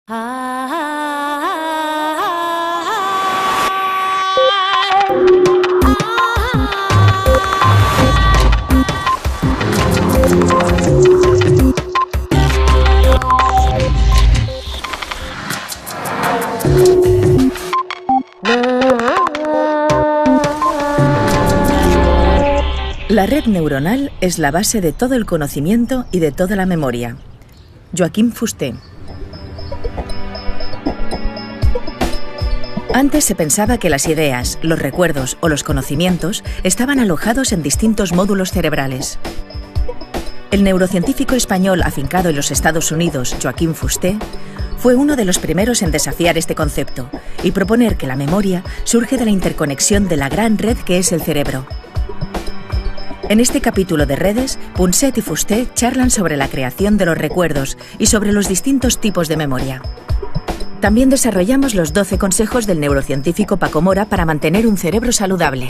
La red neuronal es la base de todo el conocimiento y de toda la memoria. Joachim Fuster. Antes se pensaba que las ideas, los recuerdos o los conocimientos estaban alojados en distintos módulos cerebrales. El neurocientífico español afincado en los Estados Unidos, Joachim Fuster, fue uno de los primeros en desafiar este concepto y proponer que la memoria surge de la interconexión de la gran red que es el cerebro. En este capítulo de Redes, Punset y Fuster charlan sobre la creación de los recuerdos y sobre los distintos tipos de memoria. También desarrollamos los 12 consejos del neurocientífico Paco Mora para mantener un cerebro saludable.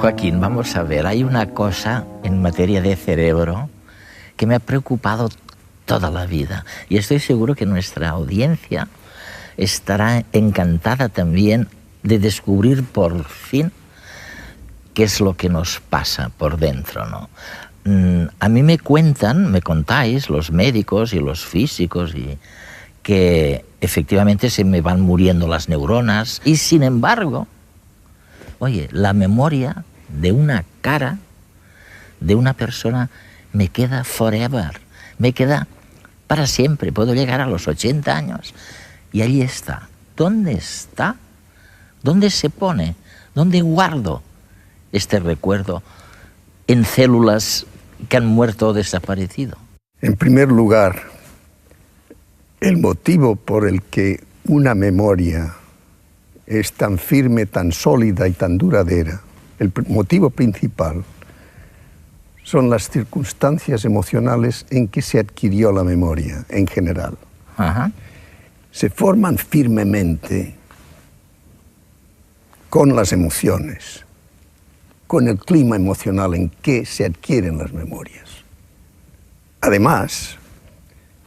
Joaquín, vamos a ver, hay una cosa en materia de cerebro que me ha preocupado toda la vida y estoy seguro que nuestra audiencia estará encantada también de descubrir por fin qué es lo que nos pasa por dentro, ¿no? A mí me contáis los médicos y los físicos que efectivamente se me van muriendo las neuronas y sin embargo, oye, la memoria de una cara, de una persona, me queda forever, me queda para siempre. Puedo llegar a los 80 años y allí está. ¿Dónde está? ¿Dónde se pone? ¿Dónde guardo este recuerdo en células que han muerto o desaparecido? En primer lugar, el motivo por el que una memoria es tan firme, tan sólida y tan duradera, el motivo principal son las circunstancias emocionales en que se adquirió la memoria en general. Ajá. Se forman firmemente con las emociones, con el clima emocional en que se adquieren las memorias. Además,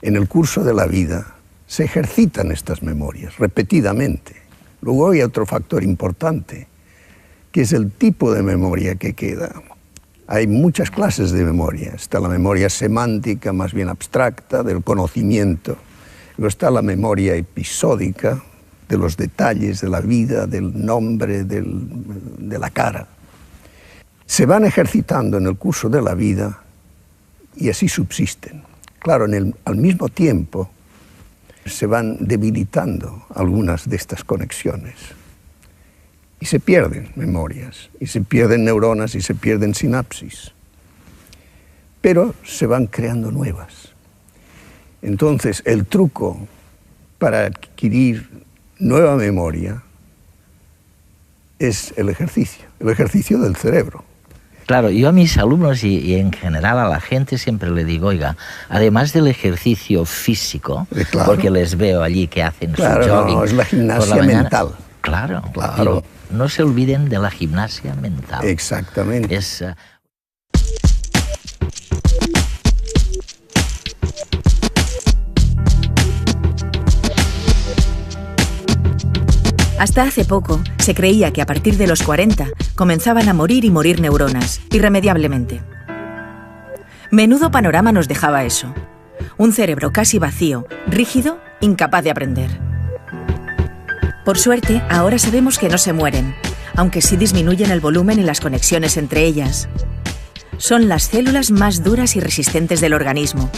en el curso de la vida se ejercitan estas memorias repetidamente. Luego hay otro factor importante, que es el tipo de memoria que queda. Hay muchas clases de memoria. Está la memoria semántica, más bien abstracta, del conocimiento. Luego está la memoria episódica, de los detalles de la vida, del nombre, de la cara. Se van ejercitando en el curso de la vida y así subsisten. Claro, al mismo tiempo se van debilitando algunas de estas conexiones. Y se pierden memorias, y se pierden neuronas, y se pierden sinapsis. Pero se van creando nuevas. Entonces, el truco para adquirir nueva memoria es el ejercicio del cerebro. Claro, yo a mis alumnos y en general a la gente siempre le digo, oiga, además del ejercicio físico, claro, porque les veo allí que hacen claro, su jogging. No, es la gimnasia mental. Claro, claro. Digo, no se olviden de la gimnasia mental. Exactamente. Hasta hace poco se creía que a partir de los 40 comenzaban a morir y morir neuronas, irremediablemente. Menudo panorama nos dejaba eso. Un cerebro casi vacío, rígido, incapaz de aprender. Por suerte, ahora sabemos que no se mueren, aunque sí disminuyen el volumen y las conexiones entre ellas. Son las células más duras y resistentes del organismo.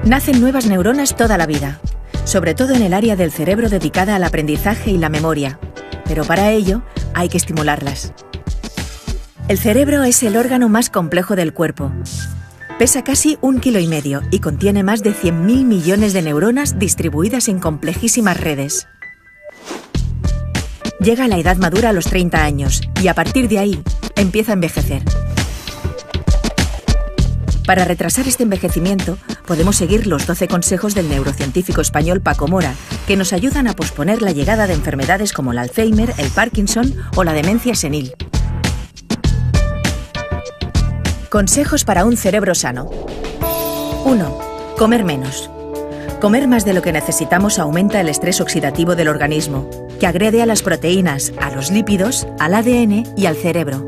Nacen nuevas neuronas toda la vida, sobre todo en el área del cerebro dedicada al aprendizaje y la memoria, pero para ello hay que estimularlas. El cerebro es el órgano más complejo del cuerpo. Pesa casi 1,5 kilos y contiene más de 100.000 millones de neuronas distribuidas en complejísimas redes. Llega a la edad madura a los 30 años y a partir de ahí empieza a envejecer. Para retrasar este envejecimiento, podemos seguir los 12 consejos del neurocientífico español Paco Mora, que nos ayudan a posponer la llegada de enfermedades como el Alzheimer, el Parkinson o la demencia senil. Consejos para un cerebro sano. 1. Comer menos. Comer más de lo que necesitamos aumenta el estrés oxidativo del organismo, que agrede a las proteínas, a los lípidos, al ADN y al cerebro.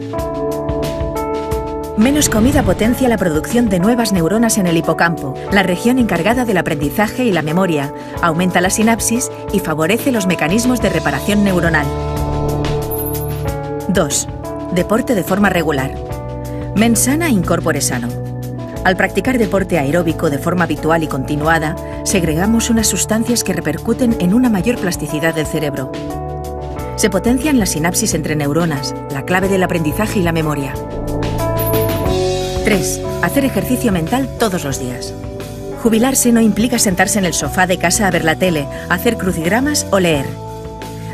Menos comida potencia la producción de nuevas neuronas en el hipocampo, la región encargada del aprendizaje y la memoria, aumenta la sinapsis y favorece los mecanismos de reparación neuronal. 2. Deporte de forma regular. Mens sana in corpore sano. Al practicar deporte aeróbico de forma habitual y continuada, segregamos unas sustancias que repercuten en una mayor plasticidad del cerebro. Se potencian las sinapsis entre neuronas, la clave del aprendizaje y la memoria. 3. Hacer ejercicio mental todos los días. Jubilarse no implica sentarse en el sofá de casa a ver la tele, hacer crucigramas o leer.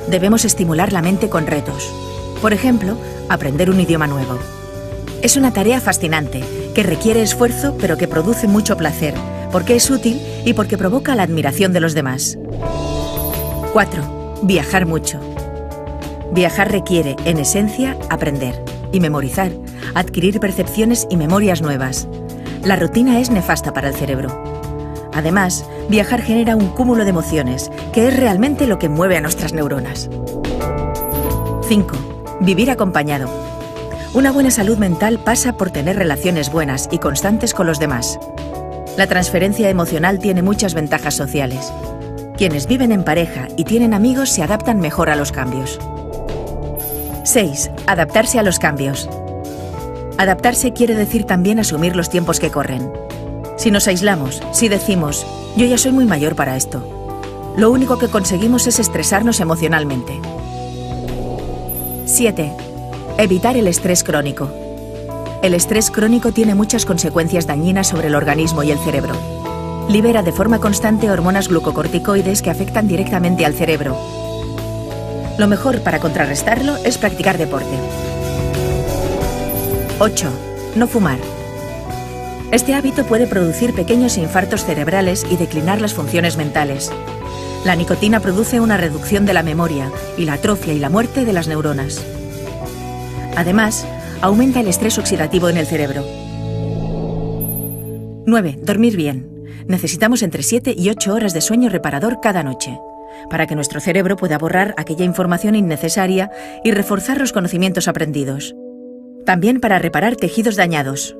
Debemos estimular la mente con retos. Por ejemplo, aprender un idioma nuevo. Es una tarea fascinante, que requiere esfuerzo pero que produce mucho placer, porque es útil y porque provoca la admiración de los demás. 4. Viajar mucho. Viajar requiere, en esencia, aprender y memorizar, adquirir percepciones y memorias nuevas. La rutina es nefasta para el cerebro. Además, viajar genera un cúmulo de emociones, que es realmente lo que mueve a nuestras neuronas. 5. Vivir acompañado. Una buena salud mental pasa por tener relaciones buenas y constantes con los demás. La transferencia emocional tiene muchas ventajas sociales. Quienes viven en pareja y tienen amigos se adaptan mejor a los cambios. 6. Adaptarse a los cambios. Adaptarse quiere decir también asumir los tiempos que corren. Si nos aislamos, si decimos, yo ya soy muy mayor para esto, lo único que conseguimos es estresarnos emocionalmente. 7. Evitar el estrés crónico. El estrés crónico tiene muchas consecuencias dañinas sobre el organismo y el cerebro. Libera de forma constante hormonas glucocorticoides que afectan directamente al cerebro. Lo mejor para contrarrestarlo es practicar deporte. 8. No fumar. Este hábito puede producir pequeños infartos cerebrales y declinar las funciones mentales. La nicotina produce una reducción de la memoria y la atrofia y la muerte de las neuronas. Además, aumenta el estrés oxidativo en el cerebro. 9. Dormir bien. Necesitamos entre 7 y 8 horas de sueño reparador cada noche, para que nuestro cerebro pueda borrar aquella información innecesaria y reforzar los conocimientos aprendidos. También para reparar tejidos dañados.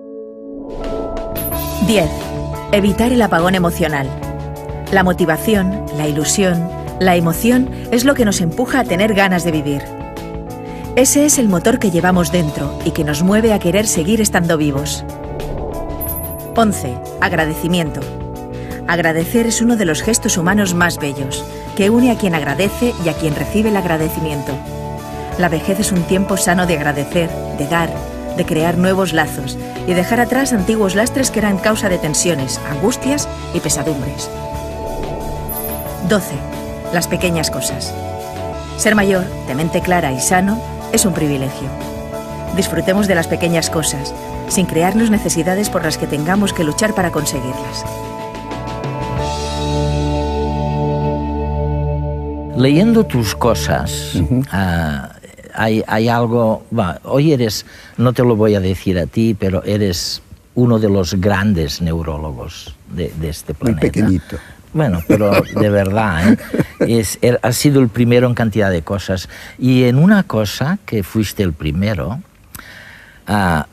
10. Evitar el apagón emocional. La motivación, la ilusión, la emoción es lo que nos empuja a tener ganas de vivir. Ese es el motor que llevamos dentro y que nos mueve a querer seguir estando vivos. 11. Agradecimiento. Agradecer es uno de los gestos humanos más bellos, que une a quien agradece y a quien recibe el agradecimiento. La vejez es un tiempo sano de agradecer, de dar, de crear nuevos lazos y dejar atrás antiguos lastres que eran causa de tensiones, angustias y pesadumbres. 12. Las pequeñas cosas. Ser mayor, de mente clara y sano, es un privilegio. Disfrutemos de las pequeñas cosas, sin crearnos necesidades por las que tengamos que luchar para conseguirlas. Leyendo tus cosas, hay algo... Hoy eres, no te lo voy a decir a ti, pero eres uno de los grandes neurólogos de este planeta. Muy pequeñito. Bueno, pero de verdad, has sido el primero en cantidad de cosas. Y en una cosa que fuiste el primero,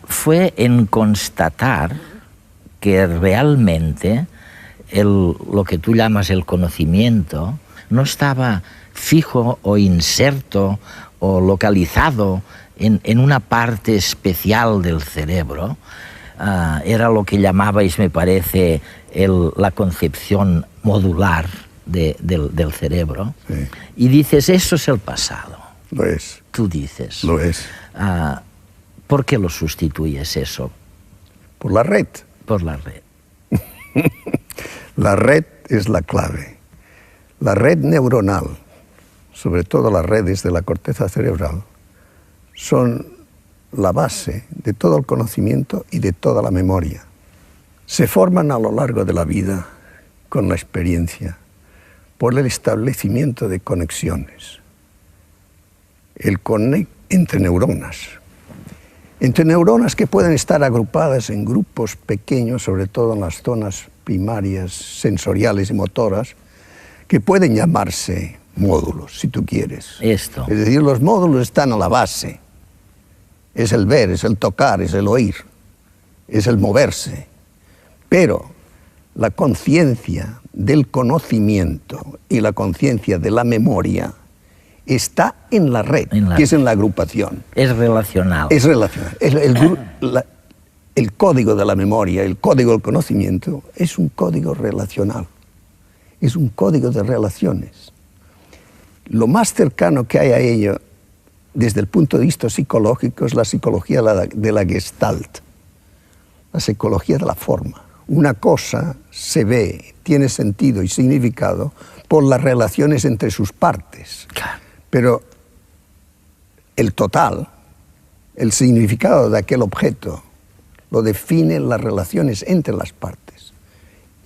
fue en constatar que realmente lo que tú llamas el conocimiento no estaba fijo o inserto o localizado en una parte especial del cerebro. Era lo que llamabais, me parece, la concepción modular del cerebro. Sí. Y dices, eso es el pasado. Lo es. Tú dices. Lo es. ¿Por qué lo sustituyes eso? Por la red. Por la red. La red es la clave. La red neuronal, sobre todo las redes de la corteza cerebral, son la base de todo el conocimiento y de toda la memoria. se forman a lo largo de la vida con la experiencia por el establecimiento de conexiones. Entre neuronas que pueden estar agrupadas en grupos pequeños, sobre todo en las zonas primarias, sensoriales y motoras, que pueden llamarse módulos, si tú quieres. Esto. Es decir, los módulos están a la base. Es el ver, es el tocar, es el oír, es el moverse. Pero la conciencia del conocimiento y la conciencia de la memoria está en la red, que es en la agrupación. Es relacional. Es relacional. El código de la memoria, el código del conocimiento, es un código relacional. Es un código de relaciones. Lo más cercano que hay a ello, desde el punto de vista psicológico, es la psicología de la Gestalt, la psicología de la forma. Una cosa se ve, tiene sentido y significado por las relaciones entre sus partes. Claro. Pero el total, el significado de aquel objeto, lo definen las relaciones entre las partes.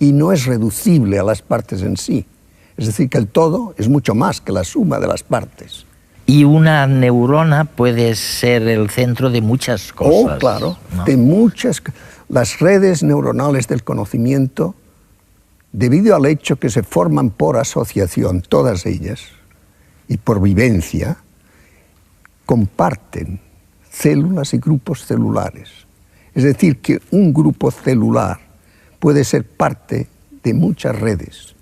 Y no es reducible a las partes en sí. Es decir, que el todo es mucho más que la suma de las partes. Y una neurona puede ser el centro de muchas cosas. Oh, claro, ¿no? de muchas. Las redes neuronales del conocimiento, debido al hecho que se forman por asociación, todas ellas, y por vivencia, comparten células y grupos celulares. Es decir, que un grupo celular puede ser parte de muchas redes,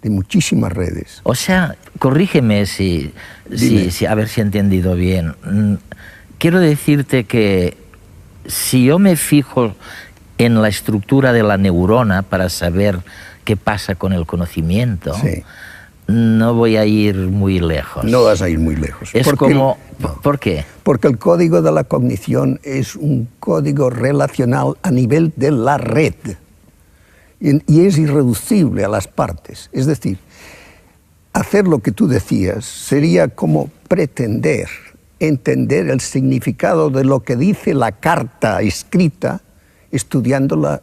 de muchísimas redes. O sea, corrígeme si a ver si he entendido bien. Quiero decirte que si yo me fijo en la estructura de la neurona para saber qué pasa con el conocimiento, sí, no voy a ir muy lejos. No vas a ir muy lejos. Es como... ¿Por qué? Porque el código de la cognición es un código relacional a nivel de la red. Y es irreducible a las partes. Es decir, hacer lo que tú decías sería como pretender entender el significado de lo que dice la carta escrita estudiando la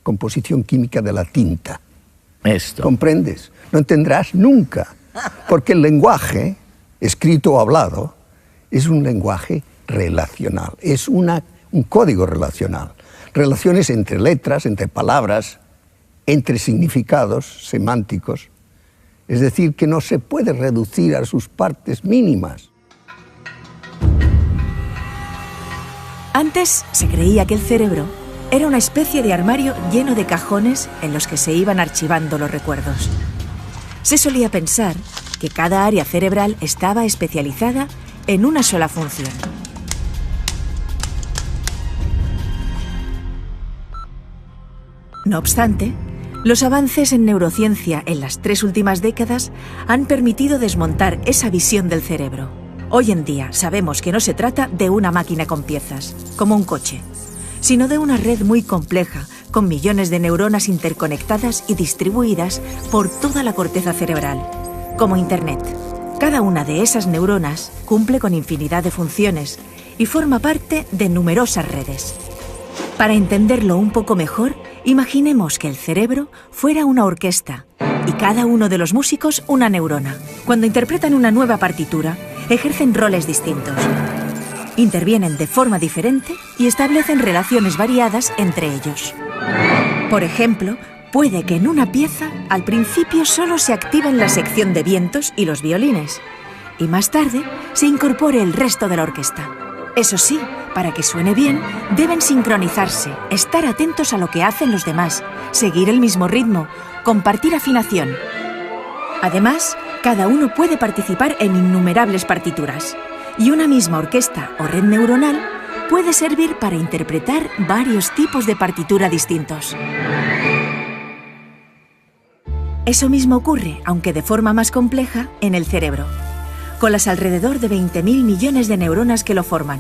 composición química de la tinta. Esto. ¿Comprendes? No entenderás nunca, porque el lenguaje, escrito o hablado, es un lenguaje relacional, es un código relacional. Relaciones entre letras, entre palabras, entre significados semánticos. Es decir, que no se puede reducir a sus partes mínimas. Antes se creía que el cerebro era una especie de armario lleno de cajones en los que se iban archivando los recuerdos. Se solía pensar que cada área cerebral estaba especializada en una sola función. No obstante, los avances en neurociencia en las 3 últimas décadas han permitido desmontar esa visión del cerebro. Hoy en día sabemos que no se trata de una máquina con piezas, como un coche, sino de una red muy compleja, con millones de neuronas interconectadas y distribuidas por toda la corteza cerebral, como Internet. Cada una de esas neuronas cumple con infinidad de funciones y forma parte de numerosas redes. Para entenderlo un poco mejor, imaginemos que el cerebro fuera una orquesta y cada uno de los músicos una neurona. Cuando interpretan una nueva partitura, ejercen roles distintos. Intervienen de forma diferente y establecen relaciones variadas entre ellos. Por ejemplo, puede que en una pieza al principio solo se activen la sección de vientos y los violines, y más tarde se incorpore el resto de la orquesta. Eso sí, para que suene bien, deben sincronizarse, estar atentos a lo que hacen los demás, seguir el mismo ritmo, compartir afinación. Además, cada uno puede participar en innumerables partituras, y una misma orquesta o red neuronal puede servir para interpretar varios tipos de partitura distintos. Eso mismo ocurre, aunque de forma más compleja, en el cerebro, con las alrededor de 20.000 millones de neuronas que lo forman.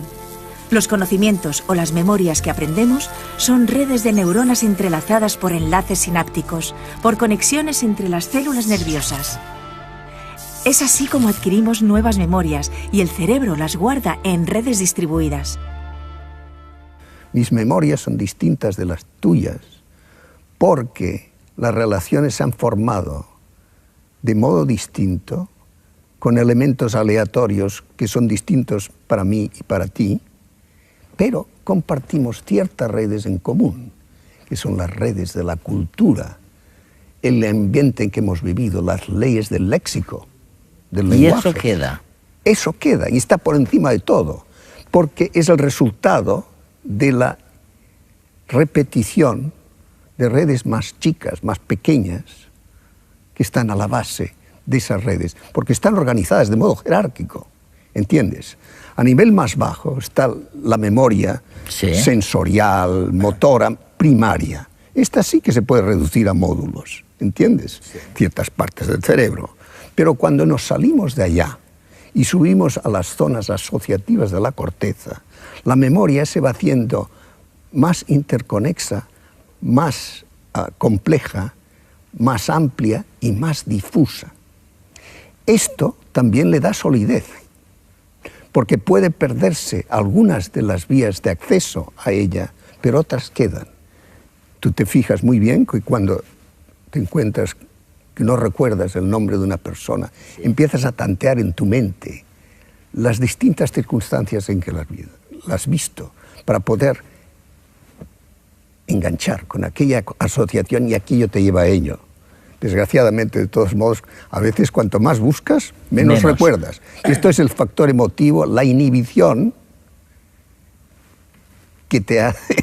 Los conocimientos o las memorias que aprendemos son redes de neuronas entrelazadas por enlaces sinápticos, por conexiones entre las células nerviosas. Es así como adquirimos nuevas memorias y el cerebro las guarda en redes distribuidas. Mis memorias son distintas de las tuyas, porque las relaciones se han formado de modo distinto, con elementos aleatorios que son distintos para mí y para ti, pero compartimos ciertas redes en común, que son las redes de la cultura, el ambiente en que hemos vivido, las leyes del léxico, del lenguaje. Y eso queda. Eso queda y está por encima de todo, porque es el resultado de la repetición de redes más chicas, más pequeñas, que están a la base de esas redes, porque están organizadas de modo jerárquico, ¿entiendes? A nivel más bajo está la memoria sensorial, motora, primaria. Esta sí que se puede reducir a módulos, ¿entiendes? Ciertas partes del cerebro. Pero cuando nos salimos de allá y subimos a las zonas asociativas de la corteza, la memoria se va haciendo más interconexa, más compleja, más amplia y más difusa. Esto también le da solidez, porque puede perderse algunas de las vías de acceso a ella, pero otras quedan. Tú te fijas muy bien que cuando te encuentras que no recuerdas el nombre de una persona, empiezas a tantear en tu mente las distintas circunstancias en que las has visto, para poder enganchar con aquella asociación y aquello te lleva a ello. Desgraciadamente, de todos modos, a veces cuanto más buscas, menos recuerdas. Esto es el factor emotivo, la inhibición que te hace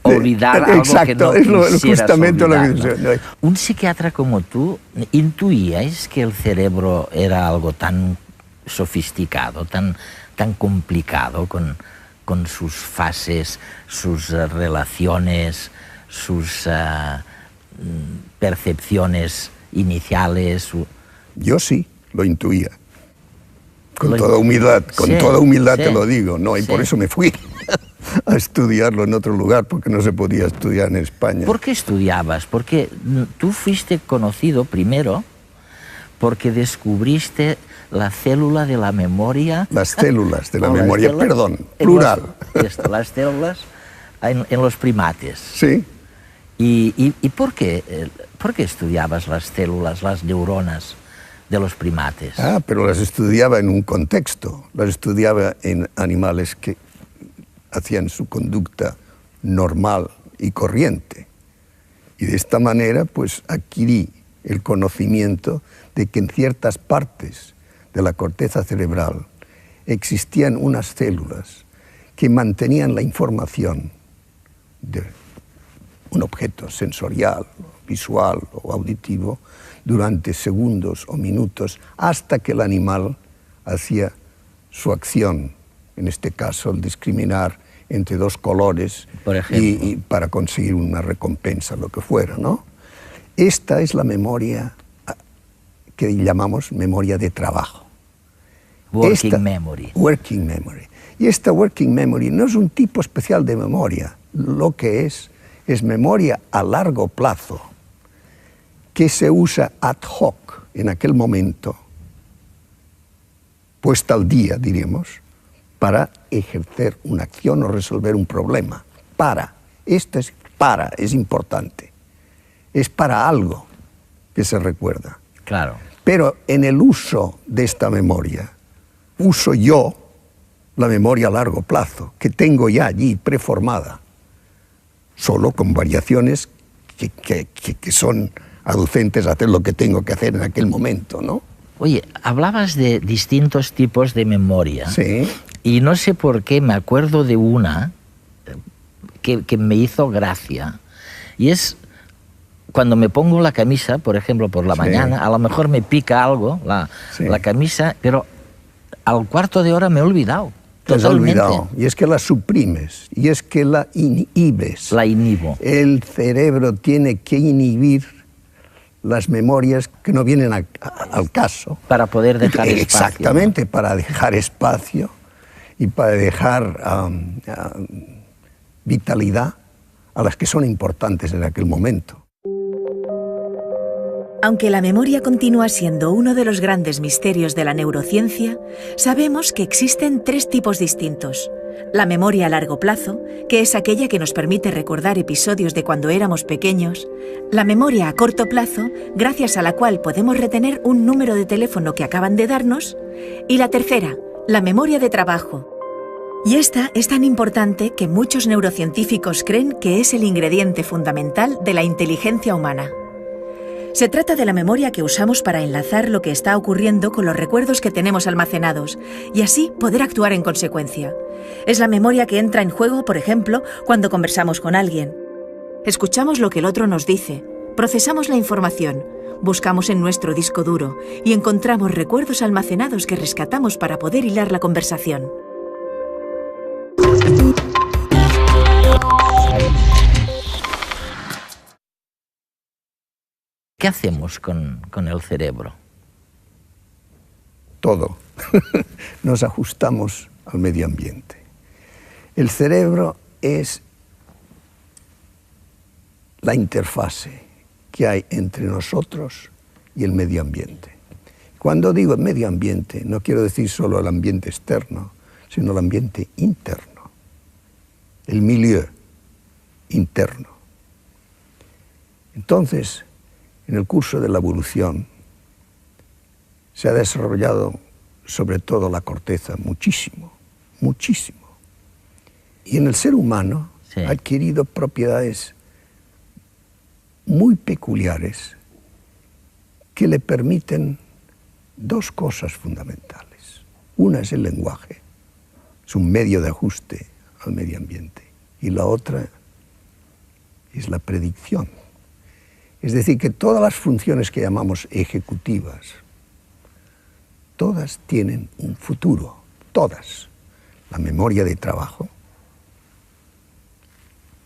olvidar algo. Exacto, que no es justamente olvidar, lo que... ¿no? Un psiquiatra como tú, ¿intuíais que el cerebro era algo tan sofisticado, tan complicado, con sus fases, sus relaciones, sus percepciones iniciales? Yo sí, lo intuía. Con toda humildad, te lo digo, ¿no? Y por eso me fui a estudiarlo en otro lugar, porque no se podía estudiar en España. ¿Por qué estudiabas? Porque tú fuiste conocido primero porque descubriste la célula de la memoria. Las células de la memoria, perdón, plural. Las células en los primates. Sí. ¿Y por qué estudiabas las células, las neuronas de los primates? Pero las estudiaba en un contexto. Las estudiaba en animales que hacían su conducta normal y corriente. Y de esta manera, pues, adquirí el conocimiento de que en ciertas partes de la corteza cerebral existían unas células que mantenían la información de un objeto sensorial, visual o auditivo durante segundos o minutos hasta que el animal hacía su acción, en este caso el discriminar entre dos colores, por ejemplo, y para conseguir una recompensa, lo que fuera, ¿no? Esta es la memoria que llamamos memoria de trabajo. Working memory. Working memory. Y esta working memory no es un tipo especial de memoria, lo que es memoria a largo plazo, que se usa ad hoc en aquel momento, puesta al día, diríamos, para ejercer una acción o resolver un problema. Esto es importante. Es para algo que se recuerda. Claro. Pero en el uso de esta memoria, uso yo la memoria a largo plazo, que tengo ya allí preformada, solo con variaciones que son aducentes a hacer lo que tengo que hacer en aquel momento, ¿no? Oye, hablabas de distintos tipos de memoria. Sí. Y no sé por qué me acuerdo de una que me hizo gracia. Y es cuando me pongo la camisa, por ejemplo, por la mañana, a lo mejor me pica algo la camisa, pero al cuarto de hora me he olvidado. Totalmente. Y es que la suprimes, y es que la inhibes. La inhibo. El cerebro tiene que inhibir las memorias que no vienen al caso. Para poder dejar espacio. Exactamente, ¿no? Para dejar espacio y para dejar vitalidad a las que son importantes en aquel momento. Aunque la memoria continúa siendo uno de los grandes misterios de la neurociencia, sabemos que existen tres tipos distintos: la memoria a largo plazo, que es aquella que nos permite recordar episodios de cuando éramos pequeños, la memoria a corto plazo, gracias a la cual podemos retener un número de teléfono que acaban de darnos, y la tercera, la memoria de trabajo. Y esta es tan importante que muchos neurocientíficos creen que es el ingrediente fundamental de la inteligencia humana. Se trata de la memoria que usamos para enlazar lo que está ocurriendo con los recuerdos que tenemos almacenados y así poder actuar en consecuencia. Es la memoria que entra en juego, por ejemplo, cuando conversamos con alguien. Escuchamos lo que el otro nos dice, procesamos la información, buscamos en nuestro disco duro y encontramos recuerdos almacenados que rescatamos para poder hilar la conversación. ¿Qué hacemos con el cerebro? Todo. Nos ajustamos al medio ambiente. El cerebro es la interfase que hay entre nosotros y el medio ambiente. Cuando digo el medio ambiente, no quiero decir solo el ambiente externo, sino el ambiente interno, el milieu interno. Entonces, en el curso de la evolución se ha desarrollado sobre todo la corteza muchísimo, muchísimo. Y en el ser humano sí, ha adquirido propiedades muy peculiares que le permiten dos cosas fundamentales. Una es el lenguaje, es un medio de ajuste al medio ambiente. Y la otra es la predicción. Es decir, que todas las funciones que llamamos ejecutivas, todas tienen un futuro, todas. La memoria de trabajo,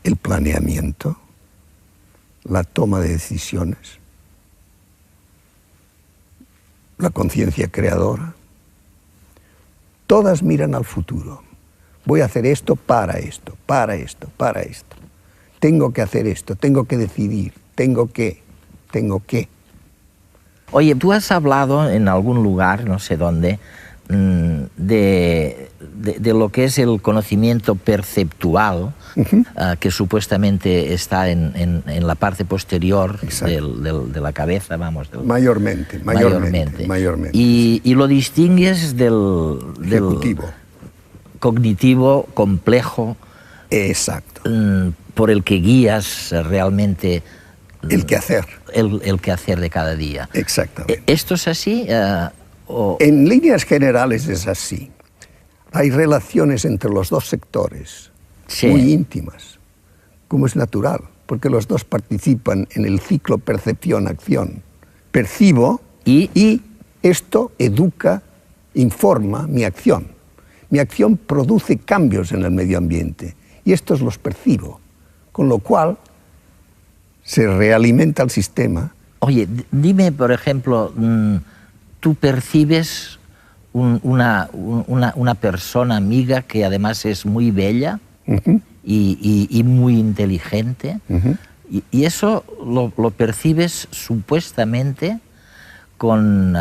el planeamiento, la toma de decisiones, la conciencia creadora, todas miran al futuro. Voy a hacer esto para esto, para esto, para esto. Tengo que hacer esto, tengo que decidir. Tengo que. Oye, tú has hablado en algún lugar, no sé dónde, de lo que es el conocimiento perceptual, que supuestamente está en la parte posterior de la cabeza, vamos. Mayormente. Y lo distingues del ejecutivo, cognitivo complejo. Exacto. Por el que guías realmente el quehacer. El quehacer de cada día. Exactamente. ¿Esto es así? En líneas generales es así. Hay relaciones entre los dos sectores, sí, muy íntimas, como es natural, porque los dos participan en el ciclo percepción-acción. Percibo y esto educa, informa mi acción. Mi acción produce cambios en el medio ambiente y estos los percibo, con lo cual se realimenta el sistema. Oye, dime, por ejemplo, tú percibes una persona amiga que además es muy bella y muy inteligente, y eso lo percibes supuestamente con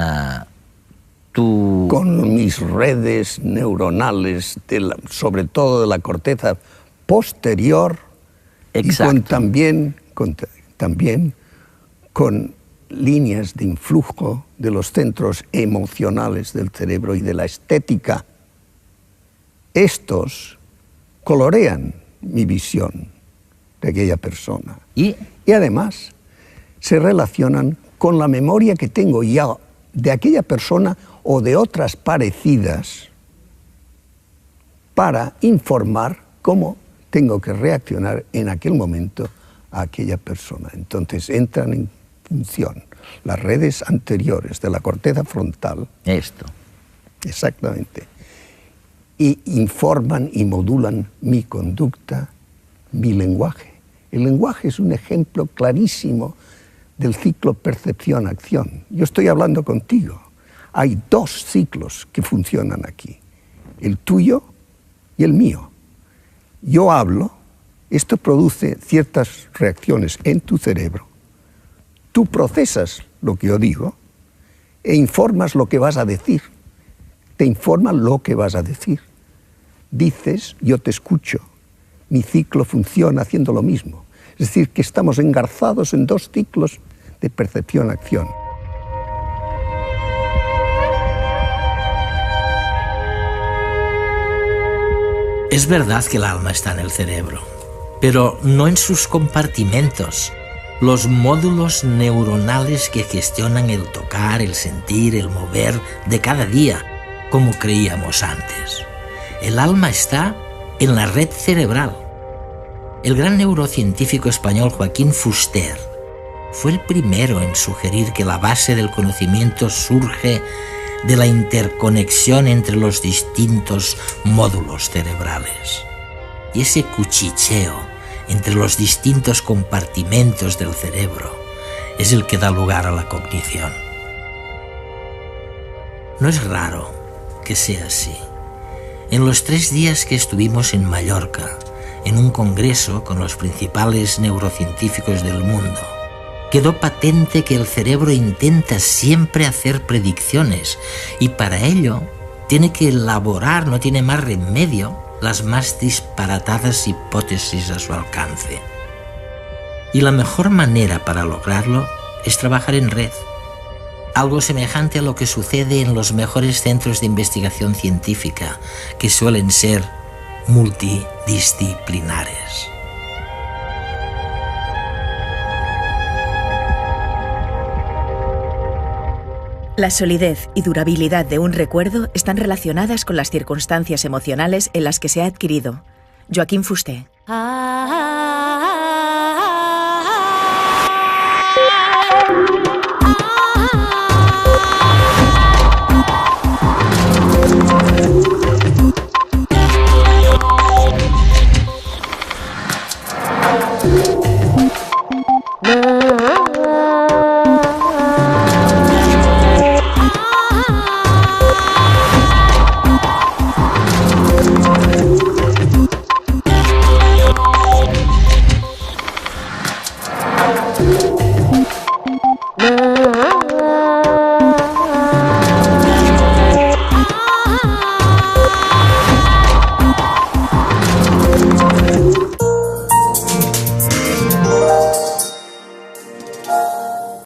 con mis redes neuronales, sobre todo de la corteza posterior, exacto, y también con líneas de influjo de los centros emocionales del cerebro y de la estética. Estos colorean mi visión de aquella persona. Y además se relacionan con la memoria que tengo ya de aquella persona o de otras parecidas para informar cómo tengo que reaccionar en aquel momento a aquella persona. Entonces entran en función las redes anteriores de la corteza frontal. Esto. Exactamente. Y informan y modulan mi conducta, mi lenguaje. El lenguaje es un ejemplo clarísimo del ciclo percepción-acción. Yo estoy hablando contigo. Hay dos ciclos que funcionan aquí, el tuyo y el mío. Yo hablo, esto produce ciertas reacciones en tu cerebro. Tú procesas lo que yo digo e informas lo que vas a decir. Te informa lo que vas a decir. dices, yo te escucho. Mi ciclo funciona haciendo lo mismo. Es decir, que estamos engarzados en dos ciclos de percepción-acción. Es verdad que el alma está en el cerebro, pero no en sus compartimentos, los módulos neuronales que gestionan el tocar, el sentir, el mover de cada día, como creíamos antes. El alma está en la red cerebral. El gran neurocientífico español Joaquín Fuster fue el primero en sugerir que la base del conocimiento surge de la interconexión entre los distintos módulos cerebrales. Y ese cuchicheo entre los distintos compartimentos del cerebro es el que da lugar a la cognición. No es raro que sea así. En los 3 días que estuvimos en Mallorca, en un congreso con los principales neurocientíficos del mundo, quedó patente que el cerebro intenta siempre hacer predicciones y para ello tiene que elaborar, no tiene más remedio, las más disparatadas hipótesis a su alcance. Y la mejor manera para lograrlo es trabajar en red, algo semejante a lo que sucede en los mejores centros de investigación científica, que suelen ser multidisciplinares. La solidez y durabilidad de un recuerdo están relacionadas con las circunstancias emocionales en las que se ha adquirido. Joaquín Fuster.